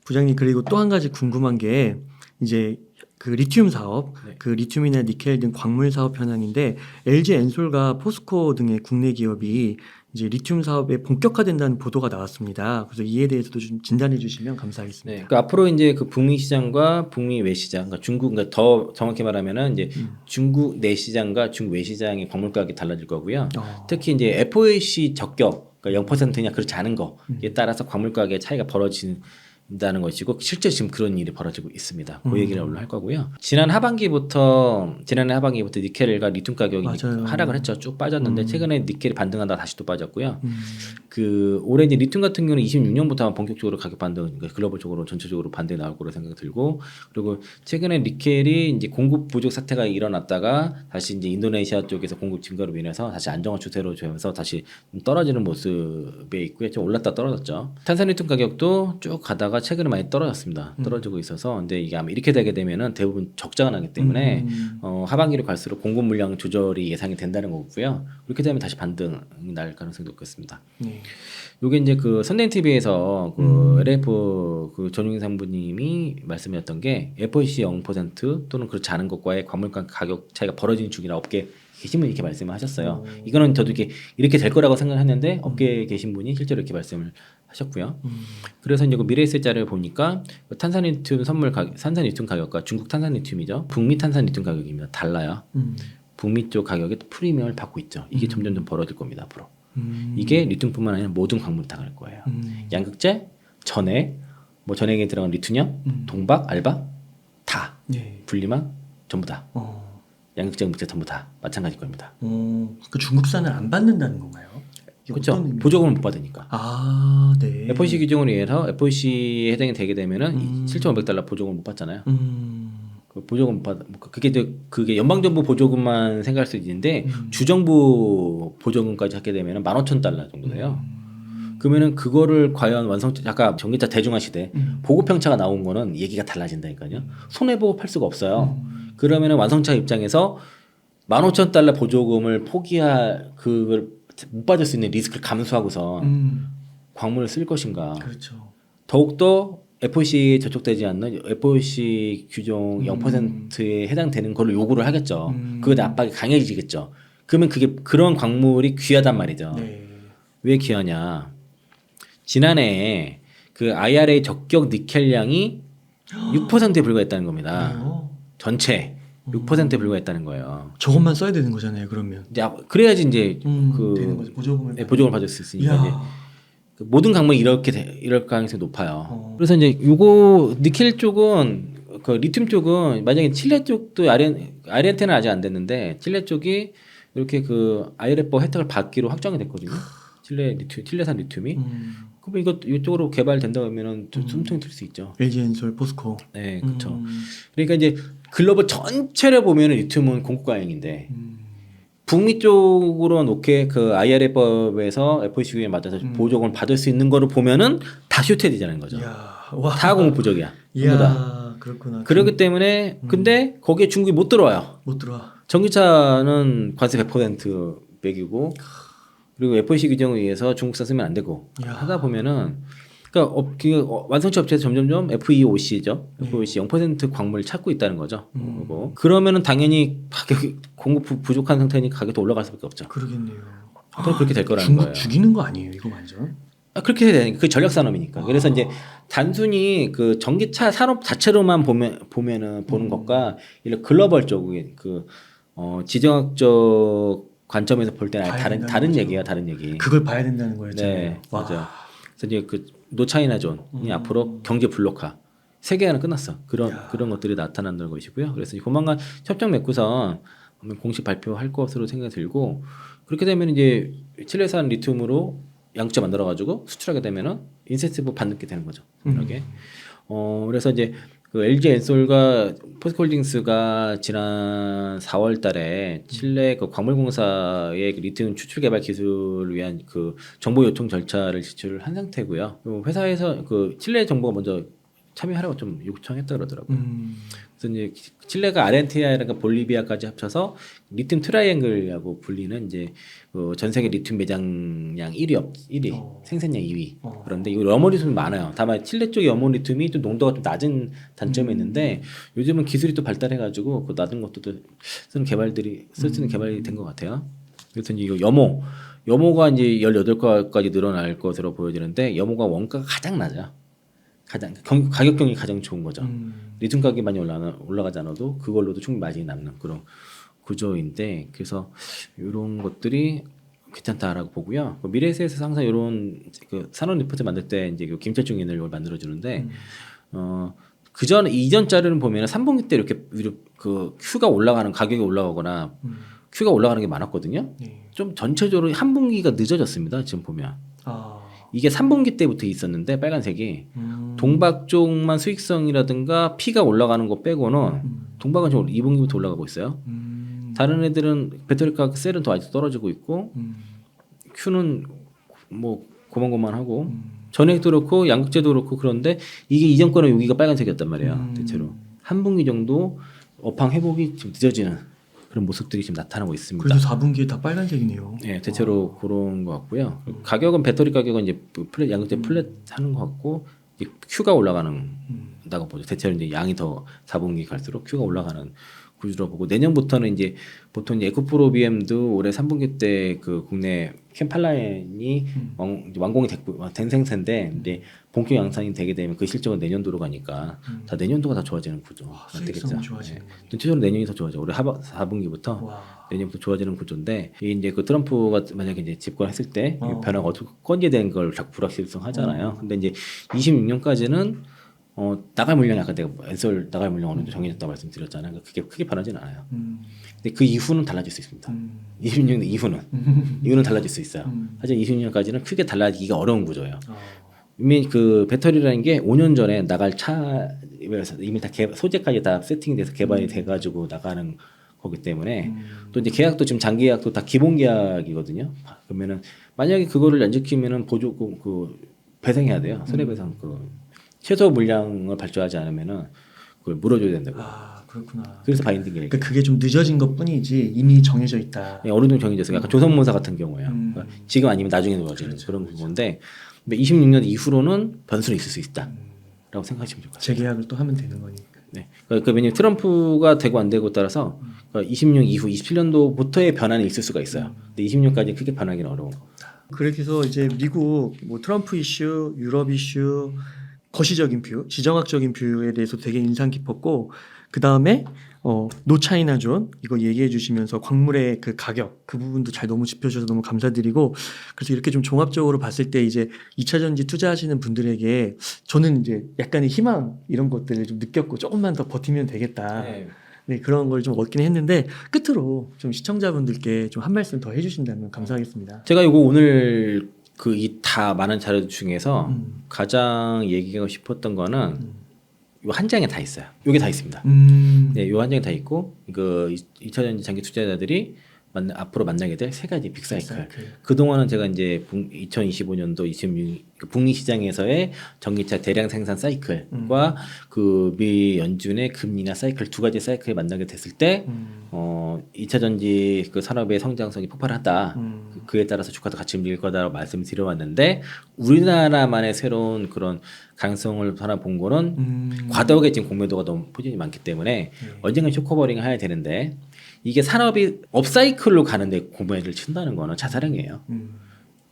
부장님, 그리고 또 한 가지 궁금한 게 이제 그 리튬 사업, 네. 그 리튬이나 니켈 등 광물 사업 현황인데 LG 엔솔과 포스코 등의 국내 기업이 이제 리튬 사업에 본격화된다는 보도가 나왔습니다. 그래서 이에 대해서도 좀 진단해 주시면 네, 감사하겠습니다. 그러니까 앞으로 이제 그 북미 시장과 북미 외 시장, 그러니까 중국, 그러니까 더 정확히 말하면은 이제 중국 내 시장과 중국 외 시장의 광물 가격이 달라질 거고요. 특히 이제 FOAC 적격, 그러니까 0%냐 그렇지 않은 거에 따라서 광물 가격의 차이가 벌어진다는 것이고 실제 지금 그런 일이 벌어지고 있습니다. 그 얘기를 오늘 할 거고요. 지난해 하반기부터 니켈과 리튬 가격이 맞아요. 하락을 했죠. 쭉 빠졌는데 최근에 니켈이 반등하다가 다시 또 빠졌고요. 그 올해 이제 리튬 같은 경우는 26년부터 본격적으로 가격 반등, 그러니까 글로벌적으로 전체적으로 반등이 나올 거로 생각이 들고, 그리고 최근에 니켈이 이제 공급 부족 사태가 일어났다가 다시 이제 인도네시아 쪽에서 공급 증가로 인해서 다시 안정화 추세로 되면서 다시 떨어지는 모습에 있고요. 좀 올랐다 떨어졌죠. 탄산리튬 가격도 쭉 가다가 최근에 많이 떨어졌습니다. 떨어지고 있어서, 근데 이게 아마 이렇게 되게 되면은 대부분 적자가 나기 때문에 하반기로 갈수록 공급 물량 조절이 예상이 된다는 거고요. 그렇게 되면 다시 반등 날 가능성이 높겠습니다. 네. 요게 이제 그 선대인 TV에서 그 LF 그 전용 상부님이 말씀하셨던 게 FOC 0% 또는 그렇지 않은 것과의 광물가 가격 차이가 벌어지는 중이라 업계 계신 분이 이렇게 말씀을 하셨어요. 이거는 저도 이렇게 될 거라고 생각했는데 업계에 계신 분이 실제로 이렇게 말씀을 하셨고요. 그래서 이제 그 미래에셋자를 보니까 그 탄산리튬 탄산리튬 가격과 중국 탄산리튬이죠. 북미 탄산리튬 가격입니다. 달라요. 북미 쪽 가격에 프리미엄을 받고 있죠. 이게 점점 좀 벌어질 겁니다 앞으로. 이게 리튬뿐만 아니라 모든 광물이 다 갈 거예요. 양극재, 전액, 뭐 전액에 들어간 리튬이요, 동박, 알박 다 네. 분리막 전부 다 양극재, 음극재 전부 다 마찬가지일 겁니다. 그 중국산을 안 받는다는 건가요? 이게 그렇죠. 어떤 의미인가요? 보조금을 못 받으니까. 아, 네. FOC 규정으로 인해서 FOC에 해당이 되게 되면은 7,500달러 보조금을 못 받잖아요. 그 보조금 그게 연방정부 보조금만 생각할 수 있는데 주정부 보조금까지 하게 되면 15,000달러 정도 돼요. 그러면은 그거를 과연 아까 전기차 대중화 시대 보급형차가 나온 거는 얘기가 달라진다니까요. 손해보고 팔 수가 없어요. 그러면은 완성차 입장에서 15,000달러 보조금을 그걸 못 받을 수 있는 리스크를 감수하고서 광물을 쓸 것인가. 그렇죠. 더욱더 FOC에 저촉되지 않는 FOC 규정 0%에 해당되는 걸로 요구를 하겠죠. 그거에 압박이 강해지겠죠. 그러면 그런 광물이 귀하단 말이죠. 네. 왜 귀하냐? 지난해 그 IRA 적격 니켈량이 6%에 불과했다는 겁니다. 그래요? 전체 6%에 불과했다는 거예요. 저것만 써야 되는 거잖아요. 그러면. 이제 그래야지 이제 되는 거죠. 보조금을 네, 보조금을 받을 수 있으니까 이제 이야. 그 모든 광물이 이럴 가능성이 높아요. 그래서 이제 요거 니켈 쪽은 그 리튬 쪽은 만약에 칠레 쪽도 아르헨티나는 아직 안 됐는데 칠레 쪽이 이렇게 그 IRA법 혜택을 받기로 확정이 됐거든요. 칠레산 리튬이. 그러면 이쪽으로 개발된다고 하면은 좀 숨통이 튈 수 있죠. LG 엔솔, 포스코. 네, 그렇죠. 그러니까 이제 글로벌 전체를 보면은 리튬은 공급과잉인데. 북미 쪽으로 놓게 그 IRA법에서 FOC에 맞아서 보조금을 받을 수 있는 거를 보면은 다 슈테되자는 거죠. 이야. 와. 다 공급 부족이야. 전부 다. 이야. 그렇구나. 그렇기 때문에 근데 거기에 중국이 못 들어와요. 못 들어와. 전기차는 관세 100% 매기고 그리고 FOC 규정에 의해서 중국산 쓰면 안 되고 이야. 하다 보면은 그러니까 완성차 업체에서 점점점 FEOC죠. FEOC 0% 광물을 찾고 있다는 거죠. 그리고 그러면은 당연히 가격이 공급 부족한 상태니까 가격도 올라갈 수밖에 없죠. 그러겠네요. 또 그렇게 될 거라는 중국 거예요. 죽이는 거 아니에요, 이거 완전? 그렇게 해야 되니까 그 전략 산업이니까. 그래서 이제 단순히 그 전기차 산업 자체로만 보는 것과 이런 글로벌 쪽의 지정학적 관점에서 볼 때는 다른 얘기야, 다른 얘기. 그걸 봐야 된다는 거였잖아요. 네, 맞아. 그래서 이제 그 노차이나존이 앞으로 경제 블록화 세계화는 끝났어. 그런 것들이 나타난다는 것이고요. 그래서 조만간 협정 맺고서 공식 발표할 것으로 생각이 들고 그렇게 되면 이제 칠레산 리튬으로 양극재 만들어가지고 수출하게 되면은 인센티브 받게 되는 거죠. 이렇게. 그래서 이제 그 LG 엔솔과 포스코홀딩스가 지난 4월달에 칠레 그 광물공사의 그 리튬 추출 개발 기술을 위한 그 정보 요청 절차를 지출을 한 상태고요. 회사에서 그 칠레 정부가 먼저 참여하라고 좀 요청했다 그러더라고요. 그래서 이제 칠레가 아르헨티나랑 볼리비아까지 합쳐서 리튬 트라이앵글이라고 불리는 이제 전 세계 리튬 매장량 1위, 생산량 2위. 그런데 이 염원 리튬이 많아요. 다만 칠레 쪽의 염원 리튬이 좀 농도가 좀 낮은 단점이 있는데 요즘은 기술이 또 발달해가지고 그 낮은 것도 쓸 수 있는 개발이 된 것 같아요. 그래서 이제 이 염호가 이제 18가까지 늘어날 것으로 보여지는데 염호가 원가가 가장 낮아요. 가격 경이 가장 좋은 거죠. 리튬 가격이 많이 올라가지 않아도 그걸로도 충분히 마진이 남는 그런 구조인데 그래서 이런 것들이 괜찮다라고 보고요. 미래에셋에서 항상 이런 그 산업 리포트 만들 때 이제 그 김철중인을 만들어 주는데 이전 자료는 보면은 3분기 때 이렇게 그 Q가 올라가는 가격이 올라가거나 Q가 올라가는 게 많았거든요. 좀 전체적으로 한 분기가 늦어졌습니다. 지금 보면. 이게 3분기 때부터 있었는데 빨간색이 동박 쪽만 수익성이라든가 P가 올라가는 거 빼고는 동박은 지금 2분기부터 올라가고 있어요. 다른 애들은 배터리 가격 셀은 더 아직 떨어지고 있고 Q는 뭐 고만고만하고 전액도 그렇고 양극재도 그렇고 그런데 이게 이전 거는 여기가 빨간색이었단 말이에요. 대체로 한 분기 정도 업황 회복이 좀 늦어지는 그런 모습들이 지금 나타나고 있습니다. 그래도 4분기에 다 빨간색이네요. 네, 대체로 그런 것 같고요. 가격은 배터리 가격은 이제 양극재 플랫 하는 것 같고 이제 Q가 올라가는다고 보죠. 대체로 이제 양이 더 4분기 갈수록 Q가 올라가는 구조로 보고 내년부터는 이제 보통 이제 에코프로비엠도 올해 3분기 때 그 국내 캠팔라인이 완공이 된 생태인데 이제 본격 양산이 되게 되면 그 실적은 내년도로 가니까 다 내년도가 다 좋아지는 구조가 되겠죠. 좋아지는 네. 전체적으로 내년이 더 좋아져. 올해 4분기부터 내년부터 좋아지는 구조인데 이게 이제 그 트럼프가 만약에 이제 집권했을 때 변화가 어떻게 건재된 걸 자꾸 불확실성 하잖아요. 근데 이제 26년까지는 나갈 물량이 아까 내가 엔솔 나갈 물량 어느 정도 정해졌다고 말씀드렸잖아요. 그러니까 그게 크게 변하지는 않아요. 근데 그 이후는 달라질 수 있습니다. 26년 이후는 달라질 수 있어요. 하지만 26년까지는 크게 달라지기가 어려운 구조예요. 이미 그 배터리라는 게 5년 전에 나갈 차에서 이미 다 소재까지 다 세팅돼서 개발이 돼가지고 나가는 거기 때문에 또 이제 계약도 지금 장기 계약도 다 기본 계약이거든요. 그러면은 만약에 그거를 안 지키면은 보조금 그 배상해야 돼요. 손해배상 최소 물량을 발주하지 않으면은 그걸 물어줘야 된다고. 그렇구나. 그래서 바인딩 계획. 그러니까 그게 좀 늦어진 것뿐이지 이미 정해져 있다. 네, 어느 정도 정해졌어요. 약간 조선모사 같은 경우에요. 그러니까 지금 아니면 나중에 놓아지는 그런 부분인데 26년 이후로는 변수는 있을 수 있다라고 생각하시면 좋을 것 같아요. 재계약을 또 하면 되는 거니까. 네. 그러니까 왜냐면 트럼프가 되고 안 되고 따라서 26년 이후 27년도부터의 변화는 있을 수가 있어요. 근데 26년까지 크게 변하기는 어려운 거. 그렇게 해서 이제 미국 뭐 트럼프 이슈, 유럽 이슈, 거시적인 뷰, 지정학적인 뷰에 대해서 되게 인상 깊었고 그 다음에 노차이나 존 이거 얘기해 주시면서 광물의 그 가격 그 부분도 잘 너무 짚어주셔서 너무 감사드리고 그래서 이렇게 좀 종합적으로 봤을 때 이제 2차 전지 투자하시는 분들에게 저는 이제 약간의 희망 이런 것들을 좀 느꼈고 조금만 더 버티면 되겠다. 네, 그런 걸 좀 얻긴 했는데 끝으로 좀 시청자분들께 좀 한 말씀 더 해주신다면 감사하겠습니다. 제가 이거 오늘 이 다 많은 자료 중에서 가장 얘기하고 싶었던 거는 요 한 장에 다 있어요. 요게 다 있습니다. 네, 요 한 장에 다 있고 그 2차 전지 장기 투자자들이 앞으로 만나게 될 세 가지 빅사이클. 그동안은 제가 이제 2025년도 26 북미 시장에서의 전기차 대량 생산 사이클과 그 미 연준의 금리나 사이클 두 가지 사이클을 만나게 됐을 때 2차 전지 그 산업의 성장성이 폭발한다. 그에 따라서 주가도 같이 밀릴 거다라고 말씀을 드려왔는데 우리나라만의 새로운 그런 가능성을 하나 본 거는 과도하게 지금 공매도가 너무 포진이 많기 때문에 언젠가 쇼커버링을 해야 되는데 이게 산업이 업사이클로 가는데 공매를 친다는 거는 자살행위예요.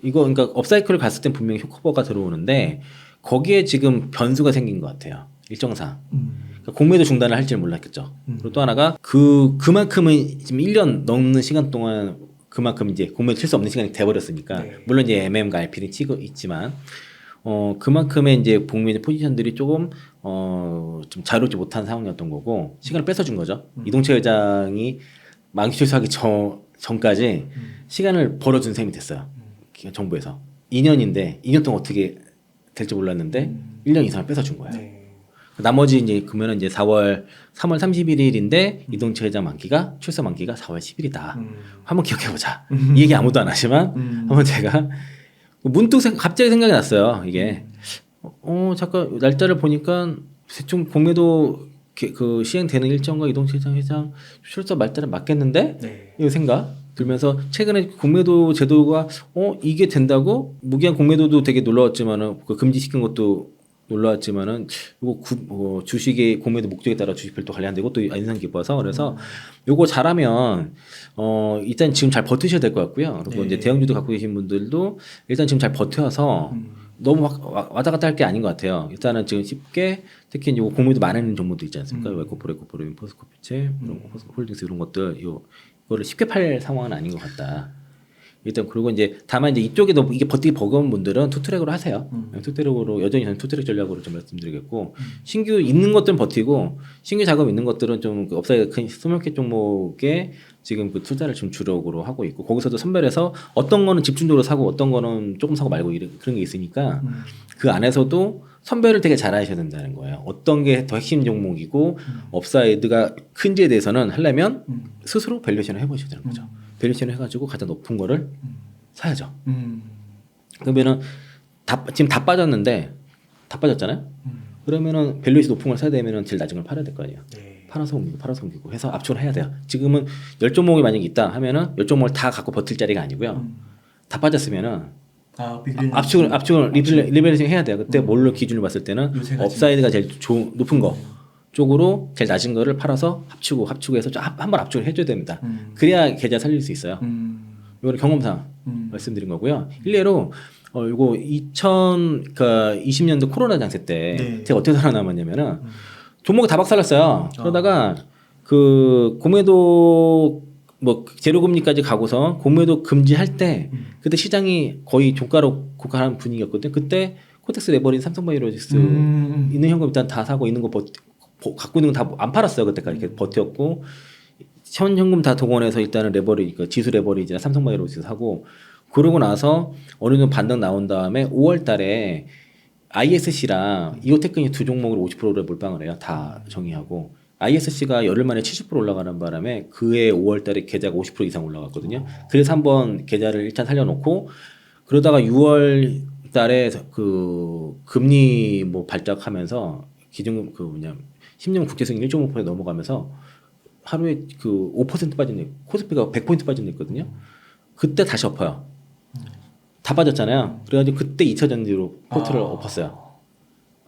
이거 그러니까 업사이클을 갔을 땐 분명히 쇼커버가 들어오는데 거기에 지금 변수가 생긴 것 같아요. 일정상. 그러니까 공매도 중단을 할 줄 몰랐겠죠. 그리고 또 하나가 그만큼은 지금 1년 넘는 시간 동안 그만큼 이제 공매도 칠 수 없는 시간이 돼버렸으니까 물론 이제 MM과 RP는 치고 있지만 그만큼의 이제 북미 포지션들이 조금 좀 자유롭지 못한 상황이었던 거고 시간을 뺏어준 거죠. 이동철 회장이 만기 출소하기 전까지 시간을 벌어준 셈이 됐어요. 정부에서 2년인데 2년 동안 어떻게 될지 몰랐는데 1년 이상을 뺏어준 거예요. 나머지 이제 그러면 이제 3월 30일인데 이동철 회장 만기가 출소 만기가 4월 10일이다. 한번 기억해 보자. 이 얘기 아무도 안 하지만 한번 제가 문득 갑자기 생각이 났어요. 이게 잠깐 날짜를 보니까 좀 공매도 그 시행되는 일정과 이동시장 회장 출석 말자는 맞겠는데 네. 이 생각 들면서 최근에 공매도 제도가 이게 된다고 무기한 공매도도 되게 놀라웠지만은 그 금지시킨 것도 놀라웠지만은 이거 주식의 공매도 목적에 따라 주식별도 관리한다고 또 인상 깊어서 그래서 요거 잘하면 일단 지금 잘 버티셔야 될 것 같고요. 그리고 네. 이제 대형주도 갖고 계신 분들도 일단 지금 잘 버텨서 너무 왔다 갔다 할 게 아닌 것 같아요. 일단은 지금 쉽게 특히 이제 공매도 많은 종목도 있지 않습니까? 에코프로, 포스코피체, 포스코홀딩스 이런 것들 이거를 쉽게 팔 상황은 아닌 것 같다. 일단 그리고 이제 다만 이제 이쪽에도 이게 버티기 버거운 분들은 투트랙으로 하세요. 투트랙으로 여전히 저는 투트랙 전략으로 좀 말씀드리겠고 신규 있는 것들은 버티고 신규 작업 있는 것들은 좀 그 업사이드 큰 소멸켓 종목에 지금 그 투자를 좀 주력으로 하고 있고 거기서도 선별해서 어떤 거는 집중적으로 사고 어떤 거는 조금 사고 말고 그런 게 있으니까 그 안에서도 선별을 되게 잘 하셔야 된다는 거예요. 어떤 게 더 핵심 종목이고 업사이드가 큰지에 대해서는 하려면 스스로 밸류에이션을 해보셔야 되는 거죠. 밸류에이션을 해가지고 가장 높은 거를 사야죠. 그러면은 지금 다 빠졌는데 다 빠졌잖아요. 그러면은 밸류에이션 높은 걸 사야 되면은 제일 낮은 걸 팔아야 될 거 아니에요. 네. 팔아서 옮기고 해서 압축을 해야 돼요. 지금은 10종목이 만약에 있다 하면은 10종목을 다 갖고 버틸 자리가 아니고요. 다 빠졌으면은 압축을 리밸런싱 해야 돼요. 그때 뭘로 기준을 봤을 때는 업사이드가 제일 높은 거 쪽으로 제일 낮은 거를 팔아서 합치고 해서 한번 압축을 해줘야 됩니다. 그래야 계좌 살릴 수 있어요. 이거는 경험상 말씀드린 거고요. 일례로 이거 2020년도 코로나 장세 때 네. 제가 어떻게 살아남았냐면은 종목이 다 박살났어요. 그러다가 그 공매도 뭐 제로금리까지 가고서 공매도 금지할 때 그때 시장이 거의 종가로 국가하는 분위기였거든요. 그때 코텍스 레버린 삼성바이오로직스 있는 현금 일단 다 사고 있는 거 갖고 있는 건 다 안 팔았어요. 그때까지 이렇게 버텼고 현 현금 다 동원해서 일단은 레버리 그 지수 레버리지나 삼성바이오로직스 사고 그러고 나서 어느 정도 반등 나온 다음에 5월달에 ISC랑 이오테크니 두 종목으로 50%를 몰빵을 해요. 다 정의하고 ISC가 열흘 만에 70% 올라가는 바람에 그해 5월달에 계좌가 50% 이상 올라갔거든요. 그래서 한번 계좌를 일단 살려놓고 그러다가 6월달에 그 금리 뭐 발작하면서 기준 10년 국제승인 1.5% 넘어가면서 하루에 그 5% 빠진 코스피가 100포인트 빠진 데 있거든요. 그때 다시 엎어요. 다 빠졌잖아요. 그래가지고 그때 2차 전지로 포트를 엎었어요.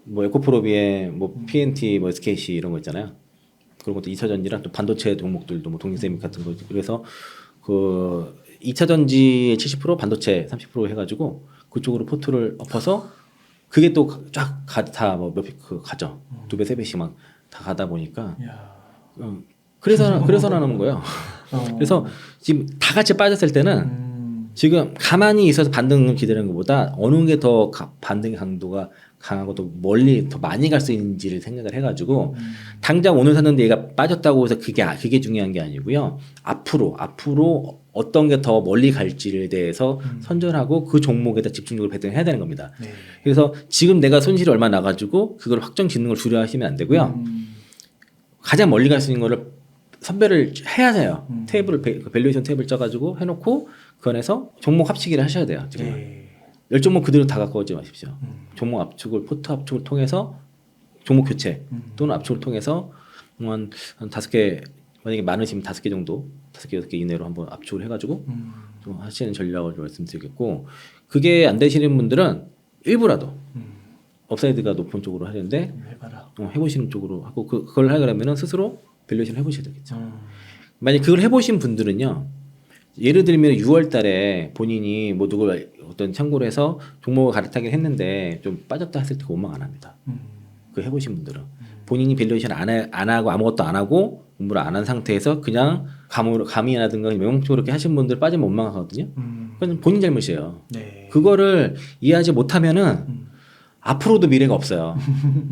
뭐 에코프로비에 뭐 PNT, 뭐 SKC 이런 거 있잖아요. 그런 것도 2차 전지랑 또 반도체 종목들도 뭐 동일세미 같은 거 그래서 그 2차 전지의 70% 반도체 30% 해가지고 그쪽으로 포트를 엎어서 그게 또 쫙 다 가죠. 2배, 3배씩 막 다 가다 보니까 그래서 나는 거예요. 그래서 지금 다 같이 빠졌을 때는 지금 가만히 있어서 반등을 기다리는 것보다 어느 게 더 반등의 강도가 강하고 또 멀리 더 많이 갈 수 있는지를 생각을 해가지고 당장 오늘 샀는데 얘가 빠졌다고 해서 그게 중요한 게 아니고요. 앞으로 어떤 게 더 멀리 갈지에 대해서 선전하고 그 종목에다 집중적으로 배팅해야 되는 겁니다. 네. 그래서 지금 내가 손실이 얼마 나가지고 그걸 확정 짓는 걸 두려워하시면 안 되고요. 가장 멀리 갈 수 있는 거를 선별을 해야 돼요. 밸류에이션 탭을 짜가지고 해놓고 그 안에서 종목 합치기를 하셔야 돼요. 지금 네. 10종목 그대로 다 갖고 오지 마십시오. 종목 압축을 포트 압축을 통해서 종목 교체 또는 압축을 통해서 한 5개 만약에 많으시면 5개 정도 5개 6개 이내로 한번 압축을 해가지고 좀 하시는 전략을 좀 말씀드리겠고 그게 안 되시는 분들은 일부라도 업사이드가 높은 쪽으로 하는데 해보시는 쪽으로 하고 그걸 하려면은 스스로 밸류에이션 해보셔야 되겠죠. 만약 그걸 해보신 분들은요. 예를 들면 6월달에 본인이 뭐 누굴 어떤 참고를 해서 종목을 갈아타긴 했는데 좀 빠졌다 했을 때 원망 안 합니다. 그 해보신 분들은 본인이 밸류에이션 안 하고 아무것도 안 하고 공부를 안 한 상태에서 그냥 감이라든가 명목적으로 이렇게 하신 분들 빠지면 원망하거든요. 그건 본인 잘못이에요. 네. 그거를 이해하지 못하면은 앞으로도 미래가 없어요.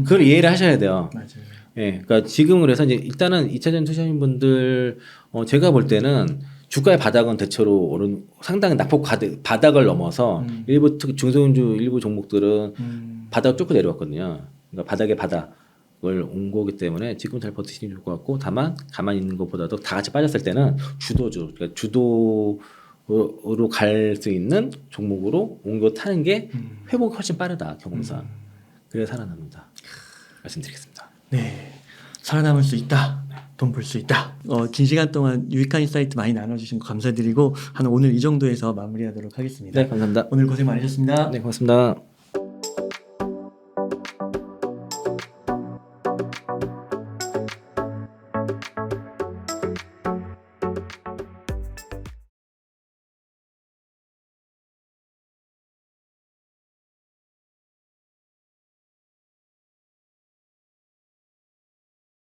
그걸 이해를 하셔야 돼요. 맞아요. 예, 그러니까 지금 그래서 이제 일단은 2차전 투자하신 분들 제가 볼 때는 주가의 바닥은 대체로 상당히 낙폭 바닥을 넘어서 일부 특히 중소형주 일부 종목들은 바닥을 쫓고 내려왔거든요. 그러니까 바닥의 바닥을 온 거기 때문에 지금 잘 버티시는 게 좋을 것 같고 다만 가만히 있는 것보다도 다 같이 빠졌을 때는 그러니까 주도로 갈 수 있는 종목으로 옮겨 타는 게 회복이 훨씬 빠르다 경험상. 그래서 살아납니다. 말씀드리겠습니다. 네, 살아남을 수 있다. 돈 벌 수 있다. 긴 시간 동안 유익한 인사이트 많이 나눠주신 거 감사드리고 오늘 이 정도에서 마무리하도록 하겠습니다. 네, 감사합니다. 오늘 고생 많으셨습니다. 네, 고맙습니다.